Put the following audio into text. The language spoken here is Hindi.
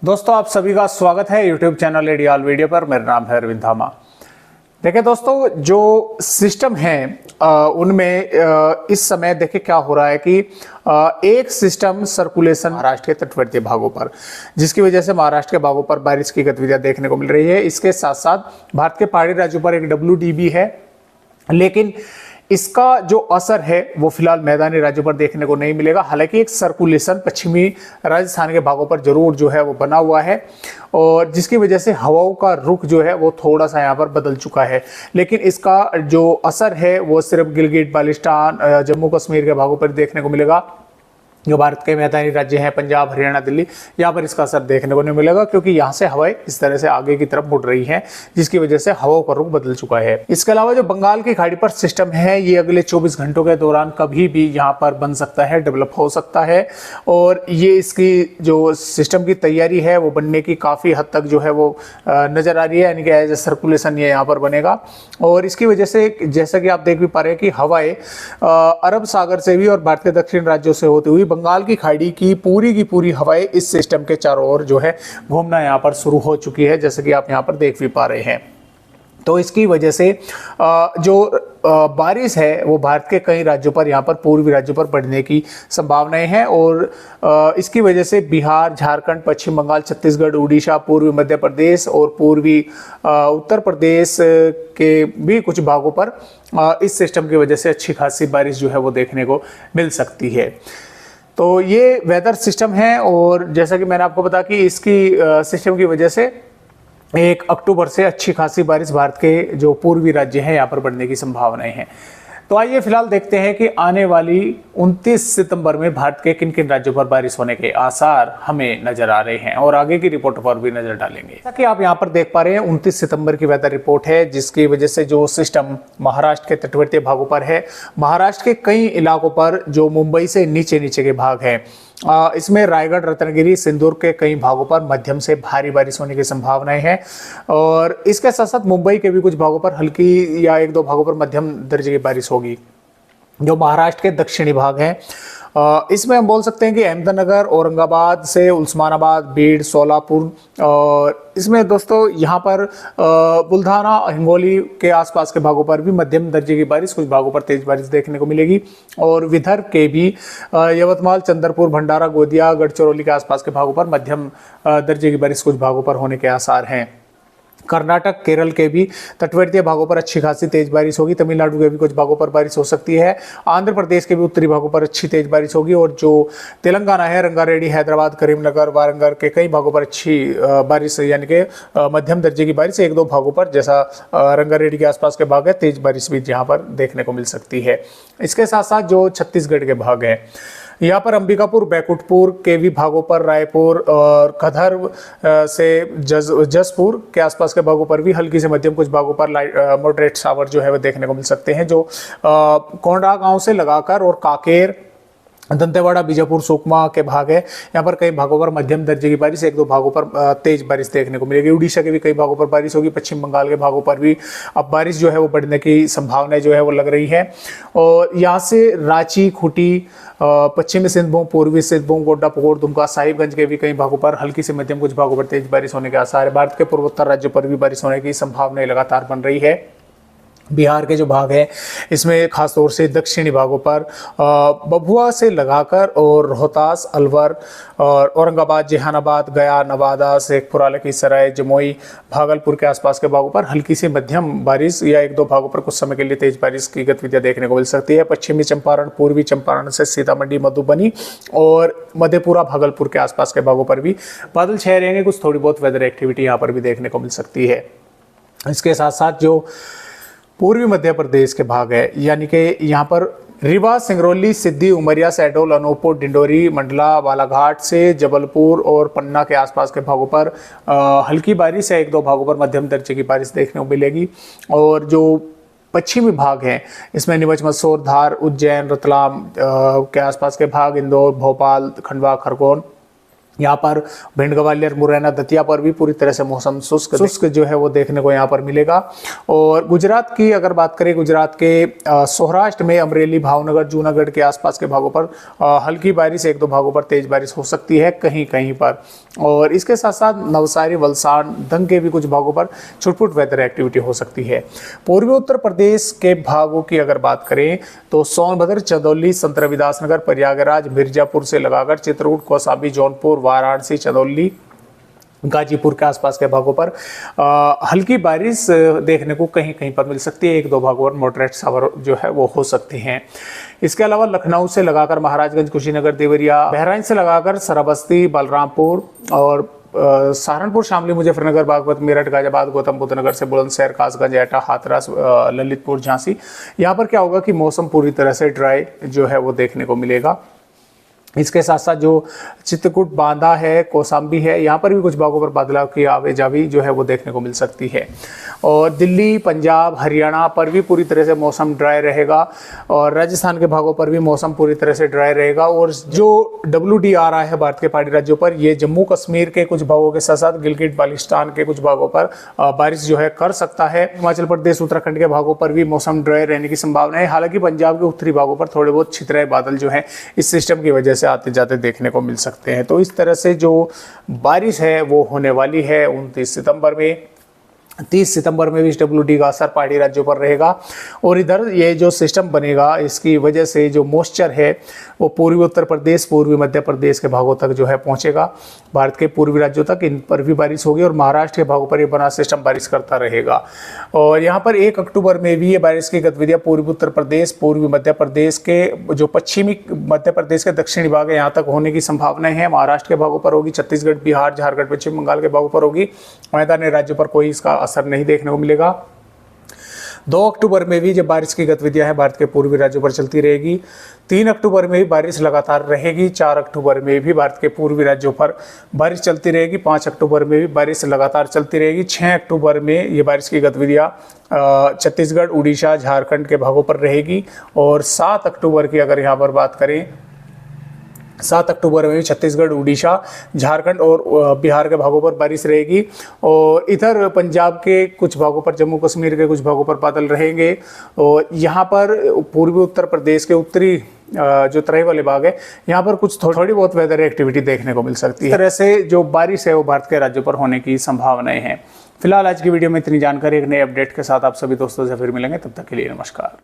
दोस्तों आप सभी का स्वागत है YouTube चैनल एडियाल वीडियो पर। मेरा नाम है अरविंद धामा। देखिए दोस्तों, जो सिस्टम है उनमें इस समय देखिए क्या हो रहा है कि एक सिस्टम सर्कुलेशन महाराष्ट्र के तटवर्ती भागों पर, जिसकी वजह से महाराष्ट्र के भागों पर बारिश की गतिविधियां देखने को मिल रही है। इसके साथ साथ भारत के पहाड़ी राज्यों पर एक WDB है, लेकिन इसका जो असर है वो फिलहाल मैदानी राज्यों पर देखने को नहीं मिलेगा। हालांकि एक सर्कुलेशन पश्चिमी राजस्थान के भागों पर जरूर जो है वो बना हुआ है, और जिसकी वजह से हवाओं का रुख जो है वो थोड़ा सा यहाँ पर बदल चुका है। लेकिन इसका जो असर है वो सिर्फ गिलगिट बाल्टिस्तान जम्मू कश्मीर के भागों पर देखने को मिलेगा। जो भारत के मैदानी राज्य हैं पंजाब, हरियाणा, दिल्ली, यहाँ पर इसका असर देखने को नहीं मिलेगा, क्योंकि यहाँ से हवाएं इस तरह से आगे की तरफ मुड़ रही हैं, जिसकी वजह से हवाओं का रुख बदल चुका है। इसके अलावा जो बंगाल की खाड़ी पर सिस्टम है, ये अगले 24 घंटों के दौरान कभी भी यहाँ पर बन सकता है, डेवलप हो सकता है, और ये इसकी जो सिस्टम की तैयारी है वो बनने की काफ़ी हद तक जो है वो नज़र आ रही है। यानी कि एज ए सर्कुलेशन ये यहाँ पर बनेगा, और इसकी वजह से जैसा कि आप देख भी पा रहे हैं कि हवाएं अरब सागर से भी और भारत के दक्षिण राज्यों से होती हुई बंगाल की खाड़ी की पूरी हवाएं इस सिस्टम के चारों ओर जो है घूमना यहाँ पर शुरू हो चुकी है, जैसे कि आप यहाँ पर देख भी पा रहे हैं। तो इसकी वजह से जो बारिश है वो भारत के कई राज्यों पर, यहाँ पर पूर्वी राज्यों पर पड़ने की संभावनाएं हैं, और इसकी वजह से बिहार, झारखंड, पश्चिम बंगाल, छत्तीसगढ़, उड़ीसा, पूर्वी मध्य प्रदेश और पूर्वी उत्तर प्रदेश के भी कुछ भागों पर इस सिस्टम की वजह से अच्छी खासी बारिश जो है वो देखने को मिल सकती है। तो ये वेदर सिस्टम है, और जैसा कि मैंने आपको बताया कि इसकी सिस्टम की वजह से 1 अक्टूबर से अच्छी खासी बारिश भारत के जो पूर्वी राज्य हैं यहाँ पर बढ़ने की संभावनाएं हैं। तो आइए फिलहाल देखते हैं कि आने वाली 29 सितंबर में भारत के किन किन राज्यों पर बारिश होने के आसार हमें नजर आ रहे हैं, और आगे की रिपोर्ट पर भी नजर डालेंगे। जैसा कि आप यहाँ पर देख पा रहे हैं, 29 सितंबर की वेदर रिपोर्ट है, जिसकी वजह से जो सिस्टम महाराष्ट्र के तटवर्ती भागों पर है, महाराष्ट्र के कई इलाकों पर जो मुंबई से नीचे के भाग हैं, इसमें रायगढ़, रत्नागिरी, सिंदूर के कई भागों पर मध्यम से भारी बारिश होने की संभावनाएं हैं, और इसके साथ साथ मुंबई के भी कुछ भागों पर हल्की या 1-2 भागों पर मध्यम दर्जे की बारिश होगी। जो महाराष्ट्र के दक्षिणी भाग हैं, इसमें हम बोल सकते हैं कि अहमदनगर, औरंगाबाद से उस्मानाबाद, बीड, सोलापुर, और इसमें दोस्तों यहाँ पर बुल्धाना, हिंगोली के आसपास के भागों पर भी मध्यम दर्जे की बारिश, कुछ भागों पर तेज बारिश देखने को मिलेगी, और विदर्भ के भी यवतमाल, चंद्रपुर, भंडारा, गोंदिया, गढ़चिरौली के आसपास के भागों पर मध्यम दर्जे की बारिश कुछ भागों पर होने के आसार हैं। कर्नाटक, केरल के भी तटवर्तीय भागों पर अच्छी खासी तेज बारिश होगी। तमिलनाडु के भी कुछ भागों पर बारिश हो सकती है। आंध्र प्रदेश के भी उत्तरी भागों पर अच्छी तेज बारिश होगी, और जो तेलंगाना है, रंगारेड्डी, हैदराबाद, करीमनगर, वारंगल के कई भागों पर अच्छी बारिश, यानी कि मध्यम दर्जे की बारिश। 1-2 भागों पर, जैसा रंगारेड्डी के आसपास के भाग है, तेज बारिश भी यहाँ पर देखने को मिल सकती है। इसके साथ साथ जो छत्तीसगढ़ के भाग हैं, यहाँ पर अंबिकापुर, बैकुंठपुर के भी भागों पर, रायपुर और कधर्व से जसपुर के आसपास के भागों पर भी हल्की से मध्यम, कुछ भागों पर मॉडरेट शावर जो है वो देखने को मिल सकते हैं। जो कोंडा गांव से लगाकर और काकेर, दंतेवाड़ा, बीजापुर, सुकमा के भाग है, यहाँ पर कई भागों पर मध्यम दर्जे की बारिश, 1-2 भागों पर तेज बारिश देखने को मिलेगी। उड़ीसा के भी कई भागों पर बारिश होगी। पश्चिम बंगाल के भागों पर भी अब बारिश जो है वो बढ़ने की संभावना जो है वो लग रही है, और यहाँ से रांची, खूंटी, पश्चिमी सिंहभूम, पूर्वी सिंहभूम, गोड्डा, पकोर, दुमका, साहिबगंज के भी कई भागों पर हल्की से मध्यम, कुछ भागों पर तेज बारिश होने के आसार है। भारत के पूर्वोत्तर राज्यों पर भी बारिश होने की संभावनाएं लगातार बन रही है। बिहार के जो भाग है, इसमें खासतौर से दक्षिणी भागों पर भभुआ से लगाकर और रोहतास, अलवर और औरंगाबाद, जहानाबाद, गया, नवादा, शेखपुरा, लखीसराय, जमुई, भागलपुर के आसपास के भागों पर हल्की से मध्यम बारिश या 1-2 भागों पर कुछ समय के लिए तेज बारिश की गतिविधियां देखने को मिल सकती है। पश्चिमी चंपारण, पूर्वी चंपारण से सीतामढ़ी, मधुबनी और मधेपुरा, भागलपुर के आसपास के भागों पर भी बादल छाए रहेंगे। कुछ थोड़ी बहुत वेदर एक्टिविटी यहाँ पर भी देखने को मिल सकती है। इसके साथ साथ जो पूर्वी मध्य प्रदेश के भाग है, यानी कि यहाँ पर रीवा, सिंगरौली, सिद्धि, उमरिया, शहडोल, अनूपपुर, डिंडोरी, मंडला, बालाघाट से जबलपुर और पन्ना के आसपास के भागों पर हल्की बारिश या 1-2 भागों पर मध्यम दर्जे की बारिश देखने को मिलेगी। और जो पश्चिमी भाग हैं, इसमें नीमच, मंदसौर, धार, उज्जैन, रतलाम के आसपास के भाग, इंदौर, भोपाल, खंडवा, खरगोन यहाँ पर भिंड, ग्वालियर, मुरैना, दतिया पर भी पूरी तरह से मौसम शुष्क जो है वो देखने को यहाँ पर मिलेगा। और गुजरात की अगर बात करें, गुजरात के सौराष्ट्र में अमरेली, भावनगर, जूनागढ़ के आसपास के भागों पर हल्की बारिश, 1-2 भागों पर तेज बारिश हो सकती है कहीं कहीं पर। और इसके साथ साथ नवसारी, वलसाड़, दंग के भी कुछ भागों पर छुटपुट वेदर एक्टिविटी हो सकती है। पूर्वी उत्तर प्रदेश के भागों की अगर बात करें तो सोनभद्र, चंदौली, संत रविदास नगर, प्रयागराज, मिर्जापुर से लगाकर चित्रकूट, कौसाम्बी, जौनपुर, वाराणसी, चंदौली, गाजीपुर के आसपास के भागों पर हल्की बारिश देखने को कहीं कहीं पर मिल सकती है। 1-2 भागों पर मॉडरेट शावर जो है वो हो सकती हैं। इसके अलावा लखनऊ से लगाकर महाराजगंज, कुशीनगर, देवरिया, बहराइच से लगाकर सराबस्ती, बलरामपुर और सहारनपुर, शामली, मुजफ्फरनगर, बागपत, मेरठ, गाजियाबाद, गौतम बुद्ध नगर से बुलंदशहर, कासगंज, एटा, हाथरस, ललितपुर, झांसी, यहाँ पर क्या होगा कि मौसम पूरी तरह से ड्राई जो है वो देखने को मिलेगा। इसके साथ साथ जो चित्रकूट, बांदा है, कौसाम्बी है, यहाँ पर भी कुछ भागों पर बादलों की आवेजावी जो है वो देखने को मिल सकती है। और दिल्ली, पंजाब, हरियाणा पर भी पूरी तरह से मौसम ड्राई रहेगा और राजस्थान के भागों पर भी मौसम पूरी तरह से ड्राई रहेगा। और जो WD आ रहा है भारत के पहाड़ी राज्यों पर, ये जम्मू कश्मीर के कुछ भागों के साथ साथ गिलगिट बाल्टिस्तान के कुछ भागों पर बारिश जो है कर सकता है। हिमाचल प्रदेश, उत्तराखंड के भागों पर भी मौसम ड्राई रहने की संभावना है। हालांकि पंजाब के उत्तरी भागों पर थोड़े बहुत छितराए बादल जो है इस सिस्टम की वजह से आते जाते देखने को मिल सकते हैं। तो इस तरह से जो बारिश है वो होने वाली है 29 सितंबर में। 30 सितंबर में भी इस WD का असर पहाड़ी राज्यों पर रहेगा। और इधर ये जो सिस्टम बनेगा इसकी वजह से जो मॉइस्चर है वो पूर्वी उत्तर प्रदेश, पूर्वी मध्य प्रदेश के भागों तक जो है पहुंचेगा। भारत के पूर्वी राज्यों तक इन पर भी बारिश होगी और महाराष्ट्र के भागों पर ये बना सिस्टम बारिश करता रहेगा। और यहाँ पर 1 अक्टूबर में भी ये बारिश की गतिविधियाँ पूर्वी उत्तर प्रदेश, पूर्वी मध्य प्रदेश के जो पश्चिमी मध्य प्रदेश के दक्षिणी भाग है यहाँ तक होने की संभावनाएं हैं। महाराष्ट्र के भागों पर होगी, छत्तीसगढ़, बिहार, झारखंड, पश्चिम बंगाल के भागों पर होगी। मैदानी राज्यों पर कोई इसका असर नहीं देखने को मिलेगा। 2 अक्टूबर में भी जब बारिश की गतिविधियां हैं भारत के पूर्वी राज्यों पर चलती रहेगी। 3 अक्टूबर में भी बारिश लगातार रहेगी। 4 अक्टूबर में भी भारत के पूर्वी राज्यों पर बारिश चलती रहेगी। 5 अक्टूबर में भी बारिश लगातार चलती रहेगी। 6 अक्टूबर में ये बारिश की गतिविधियां छत्तीसगढ़, उड़ीसा, झारखंड के भागों पर रहेगी। और 7 अक्टूबर की अगर यहाँ पर बात करें, 7 अक्टूबर में छत्तीसगढ़, उड़ीसा, झारखंड और बिहार के भागों पर बारिश रहेगी। और इधर पंजाब के कुछ भागों पर, जम्मू कश्मीर के कुछ भागों पर बादल रहेंगे। और यहाँ पर पूर्वी उत्तर प्रदेश के उत्तरी जो तराई वाले भाग है यहाँ पर कुछ थोड़ी बहुत वेदर एक्टिविटी देखने को मिल सकती है। इस तरह से जो बारिश है वो भारत के राज्यों पर होने की संभावनाएं हैं। फिलहाल आज की वीडियो में इतनी जानकारी। एक नए अपडेट के साथ आप सभी दोस्तों से फिर मिलेंगे, तब तक के लिए नमस्कार।